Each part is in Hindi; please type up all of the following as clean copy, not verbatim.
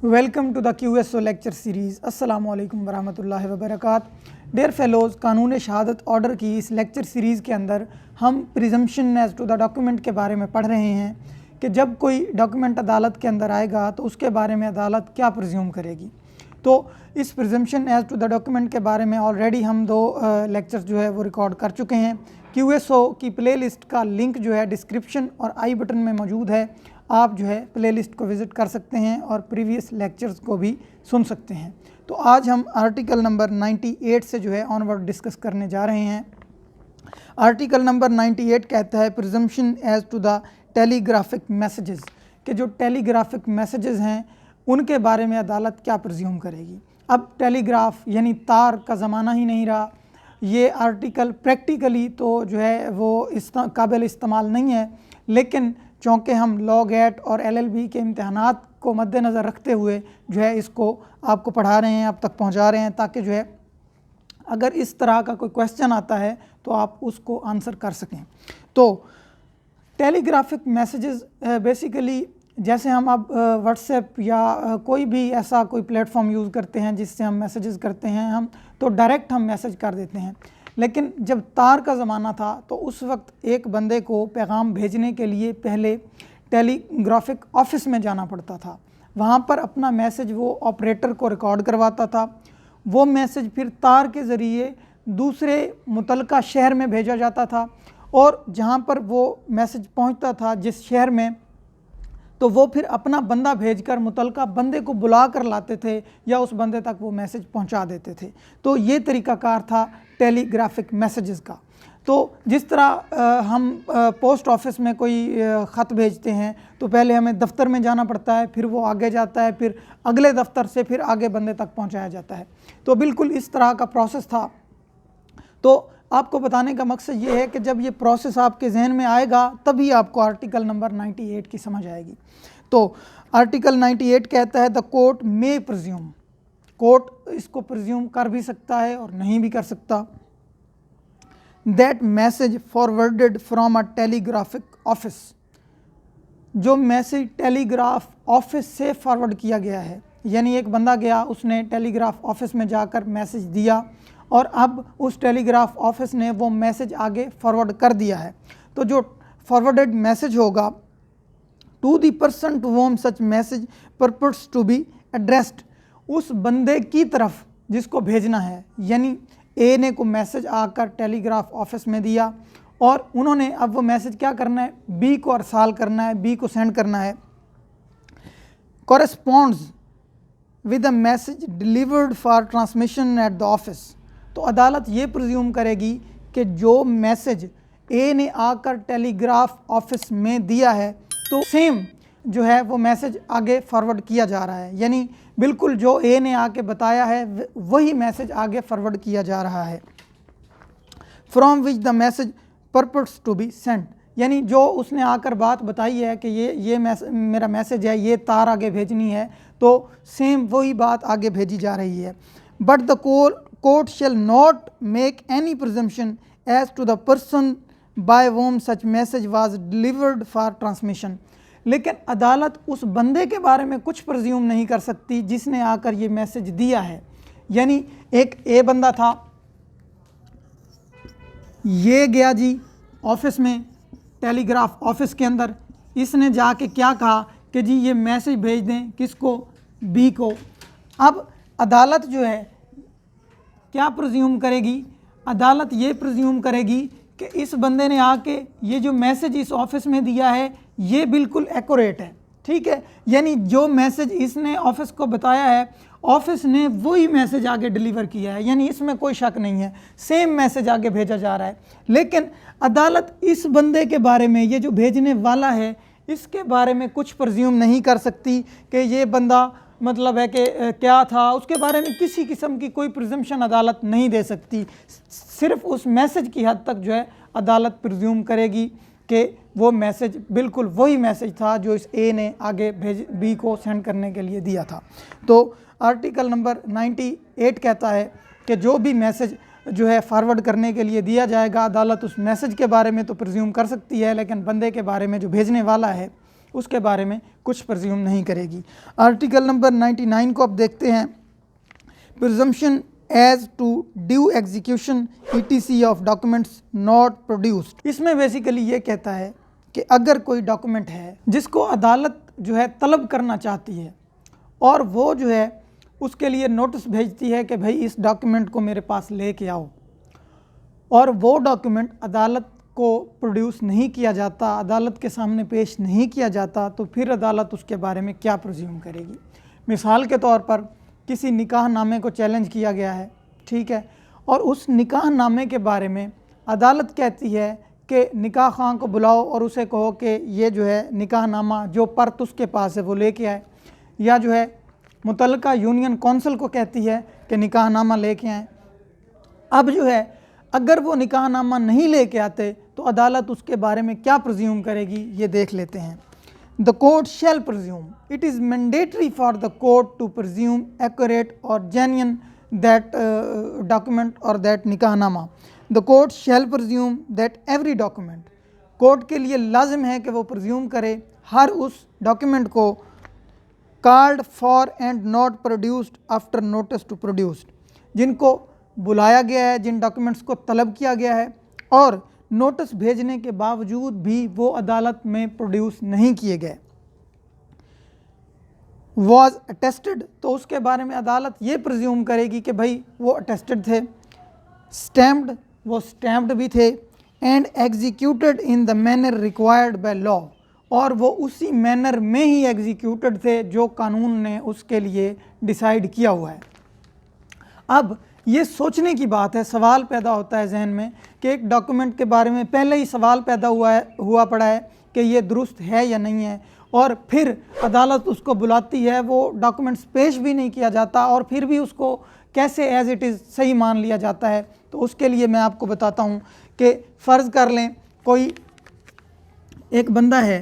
Welcome to the QSO lecture series. अस्सलाम वालेकुम वरहमतुल्लाहि वबरकातुहू। डियर फेलोज़, कानून शहादत ऑर्डर की इस लेक्चर सीरीज़ के अंदर हम presumption as to the document के बारे में पढ़ रहे हैं कि जब कोई डॉक्यूमेंट अदालत के अंदर आएगा तो उसके बारे में अदालत क्या प्रिज्यूम करेगी। तो इस presumption as to the document के बारे में ऑलरेडी हम दो लेक्चर्स जो है वो रिकॉर्ड कर चुके हैं। QSO की प्लेलिस्ट का लिंक जो है डिस्क्रिप्शन और आई बटन में मौजूद है। आप जो है प्लेलिस्ट को विज़िट कर सकते हैं और प्रीवियस लेक्चर्स को भी सुन सकते हैं। तो आज हम आर्टिकल नंबर 98 से जो है ऑनवर्ड डिस्कस करने जा रहे हैं। आर्टिकल नंबर 98 कहता है presumption as to the telegraphic messages, कि जो टेलीग्राफिक मैसेजेस हैं उनके बारे में अदालत क्या प्रिज्यूम करेगी। अब टेलीग्राफ यानी तार का ज़माना ही नहीं रहा। ये आर्टिकल प्रैक्टिकली तो जो है वो काबिल इस्तेमाल नहीं है, लेकिन चूँकि हम लॉ गेट और LLB के इम्तहानात को मद्देनज़र रखते हुए जो है इसको आपको पढ़ा रहे हैं, आप तक पहुंचा रहे हैं, ताकि जो है अगर इस तरह का कोई क्वेश्चन आता है तो आप उसको आंसर कर सकें। तो टेलीग्राफिक मैसेजेस बेसिकली जैसे हम अब व्हाट्सएप या कोई भी ऐसा कोई प्लेटफॉर्म यूज़ करते हैं जिससे हम मैसेजेस करते हैं, हम तो डायरेक्ट हम मैसेज कर देते हैं। लेकिन जब तार का ज़माना था तो उस वक्त एक बंदे को पैगाम भेजने के लिए पहले टेलीग्राफिक ऑफिस में जाना पड़ता था। वहाँ पर अपना मैसेज वो ऑपरेटर को रिकॉर्ड करवाता था। वो मैसेज फिर तार के ज़रिए दूसरे मुतलका शहर में भेजा जाता था, और जहाँ पर वो मैसेज पहुँचता था जिस शहर में, तो वो फिर अपना बंदा भेजकर मुतलका बंदे को बुला कर लाते थे या उस बंदे तक वो मैसेज पहुंचा देते थे। तो ये तरीक़ाकार था टेलीग्राफिक मैसेजेस का। तो जिस तरह हम पोस्ट ऑफिस में कोई ख़त भेजते हैं तो पहले हमें दफ्तर में जाना पड़ता है, फिर वो आगे जाता है, फिर अगले दफ्तर से फिर आगे बंदे तक पहुंचाया जाता है। तो बिल्कुल इस तरह का प्रोसेस था। तो आपको बताने का मकसद ये है कि जब ये प्रोसेस आपके जहन में आएगा तभी आपको आर्टिकल नंबर 98 की समझ आएगी। तो आर्टिकल 98 कहता है the court may presume, court इसको प्रिज्यूम कर भी सकता है और नहीं भी कर सकता, that message forwarded from a telegraphic office, जो मैसेज टेलीग्राफ ऑफिस से फॉरवर्ड किया गया है, यानी एक बंदा गया, उसने टेलीग्राफ ऑफिस में जाकर मैसेज दिया और अब उस टेलीग्राफ ऑफिस ने वो मैसेज आगे फॉरवर्ड कर दिया है। तो जो फॉरवर्डेड मैसेज होगा to the person to whom such message purports to be addressed, उस बंदे की तरफ जिसको भेजना है, यानी ए ने को मैसेज आकर टेलीग्राफ ऑफिस में दिया और उन्होंने अब वो मैसेज क्या करना है, बी को अरसाल करना है, बी को सेंड करना है। Corresponds with a message delivered for transmission at the office, तो अदालत ये प्रिज्यूम करेगी कि जो मैसेज ए ने आकर टेलीग्राफ ऑफिस में दिया है तो सेम जो है वो मैसेज आगे फॉरवर्ड किया जा रहा है, यानी बिल्कुल जो ए ने आके बताया है वही मैसेज आगे फॉरवर्ड किया जा रहा है। From which the message purports to be sent, यानी जो उसने आकर बात बताई है कि ये मेरा मैसेज है, ये तार आगे भेजनी है, तो सेम वही बात आगे भेजी जा रही है। But the court shall not make any presumption as to the person by whom such message was delivered for transmission, लेकिन अदालत उस बंदे के बारे में कुछ प्रिज्यूम नहीं कर सकती जिसने आकर ये मैसेज दिया है। यानी एक ए बंदा था, ये गया जी ऑफिस में, टेलीग्राफ ऑफिस के अंदर, इसने जाके क्या कहा कि जी ये मैसेज भेज दें, किसको, बी को। अब अदालत जो है क्या प्रिज्यूम करेगी, अदालत ये प्रिज्यूम करेगी कि इस बंदे ने आके ये जो मैसेज इस ऑफिस में दिया है ये बिल्कुल एक्यूरेट है, ठीक है, यानी जो मैसेज इसने ऑफिस को बताया है ऑफिस ने वही मैसेज आगे डिलीवर किया है, यानी इसमें कोई शक नहीं है, सेम मैसेज आगे भेजा जा रहा है। लेकिन अदालत इस बंदे के बारे में, ये जो भेजने वाला है, इसके बारे में कुछ प्रिज्यूम नहीं कर सकती कि ये बंदा मतलब है कि क्या था, उसके बारे में किसी किस्म की कोई प्रिजम्पशन अदालत नहीं दे सकती। सिर्फ उस मैसेज की हद तक जो है अदालत प्रिज्यूम करेगी कि वो मैसेज बिल्कुल वही मैसेज था जो इस ए ने आगे बी को सेंड करने के लिए दिया था। तो आर्टिकल नंबर 98 कहता है कि जो भी मैसेज जो है फॉरवर्ड करने के लिए दिया जाएगा, अदालत उस मैसेज के बारे में तो प्रिज्यूम कर सकती है, लेकिन बंदे के बारे में जो भेजने वाला है उसके बारे में कुछ प्रज्यूम नहीं करेगी। आर्टिकल नंबर 99 को अब देखते हैं, presumption as to due execution ETC of documents not produced. इसमें बेसिकली ये कहता है कि अगर कोई डॉक्यूमेंट है जिसको अदालत जो है तलब करना चाहती है और वो जो है उसके लिए नोटिस भेजती है कि भाई इस डॉक्यूमेंट को मेरे पास लेके आओ, और वो डॉक्यूमेंट अदालत को प्रोड्यूस नहीं किया जाता, अदालत के सामने पेश नहीं किया जाता, तो फिर अदालत उसके बारे में क्या प्रिज्यूम करेगी। मिसाल के तौर पर किसी निकाह नामे को चैलेंज किया गया है, ठीक है, और उस निकाह नामे के बारे में अदालत कहती है कि निकाह खां को बुलाओ और उसे कहो कि ये जो है निकाह नामा जो पर्त उसके पास है वो लेके आए, या जो है मुतल्लिका यूनियन कौंसिल को कहती है कि निकाह नामा लेके आए। अब जो है अगर वो निकाह नामा नहीं लेके आते तो अदालत उसके बारे में क्या प्रिज्यूम करेगी, ये देख लेते हैं। The court shall presume, it is mandatory for the court to presume accurate और जेन्युइन दैट डॉक्यूमेंट और दैट निकाहनामा। The court shall presume that every document, court के लिए लाजिम है कि वो प्रिज्यूम करे हर उस डॉक्यूमेंट को called for and not produced after notice to produced, जिनको बुलाया गया है, जिन डॉक्यूमेंट्स को तलब किया गया है और नोटिस भेजने के बावजूद भी वो अदालत में प्रोड्यूस नहीं किए गए। वॉज अटेस्टेड, तो उसके बारे में अदालत ये प्रिज्यूम करेगी कि भाई वो अटेस्टेड थे। स्टैम्प्ड, वो स्टैम्प्ड भी थे। And executed in the manner required by law, और वो उसी मैनर में ही एग्जीक्यूटेड थे जो कानून ने उसके लिए डिसाइड किया हुआ है। अब ये सोचने की बात है, सवाल पैदा होता है जहन में कि एक डॉक्यूमेंट के बारे में पहले ही सवाल पैदा हुआ पड़ा है कि ये दुरुस्त है या नहीं है, और फिर अदालत उसको बुलाती है, वो डॉक्यूमेंट्स पेश भी नहीं किया जाता और फिर भी उसको कैसे एज इट इज़ सही मान लिया जाता है। तो उसके लिए मैं आपको बताता हूँ कि फ़र्ज़ कर लें कोई एक बंदा है,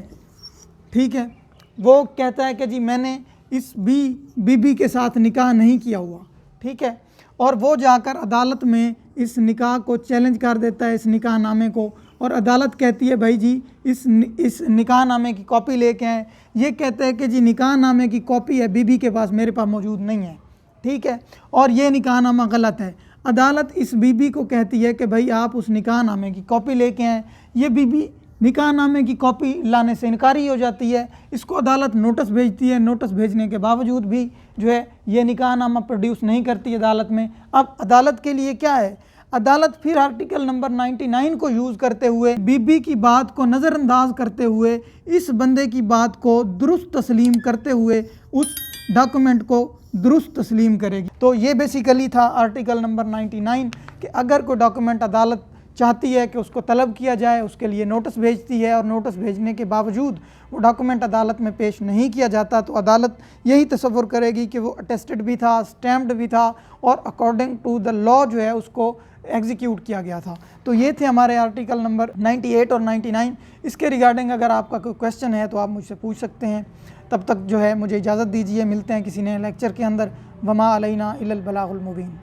ठीक है, वो कहता है कि जी मैंने इस बीबी के साथ निकाह नहीं किया हुआ, ठीक है, और वो जाकर अदालत में इस निकाह को चैलेंज कर देता है, इस निकाह नामे को, और अदालत कहती है भाई जी इस निकाह नामे की कॉपी लेके आएँ। ये कहते हैं कि जी निकाह नामे की कॉपी है बीबी के पास, मेरे पास मौजूद नहीं है, ठीक है, और ये निकाह नामा गलत है। अदालत इस बीबी को कहती है कि भाई आप उस निकाह नामे की कॉपी लेके आएँ। ये बीबी निकाह नामे की कॉपी लाने से इनकारी हो जाती है, इसको अदालत नोटिस भेजती है, नोटिस भेजने के बावजूद भी जो है ये निकाह नामा प्रोड्यूस नहीं करती अदालत में। अब अदालत के लिए क्या है, अदालत फिर आर्टिकल नंबर 99 को यूज़ करते हुए बीबी की बात को नज़रअंदाज करते हुए इस बंदे की बात को दुरुस्त तस्लीम करते हुए उस डॉक्यूमेंट को दुरुस्त तस्लीम करेगी। तो ये बेसिकली था आर्टिकल नंबर 99 कि अगर कोई डॉक्यूमेंट अदालत चाहती है कि उसको तलब किया जाए, उसके लिए नोटिस भेजती है और नोटिस भेजने के बावजूद वो डॉक्यूमेंट अदालत में पेश नहीं किया जाता, तो अदालत यही तसव्वुर करेगी कि वो अटेस्टेड भी था, स्टैम्प्ड भी था और अकॉर्डिंग टू द लॉ जो है उसको एग्जीक्यूट किया गया था। तो ये थे हमारे आर्टिकल नंबर 98 और 99। इसके रिगार्डिंग अगर आपका कोई क्वेश्चन है तो आप मुझसे पूछ सकते हैं। तब तक जो है मुझे इजाज़त दीजिए, मिलते हैं किसी नए लेक्चर के अंदर। वमा अलैना इल्लल बलागुल मुबीन।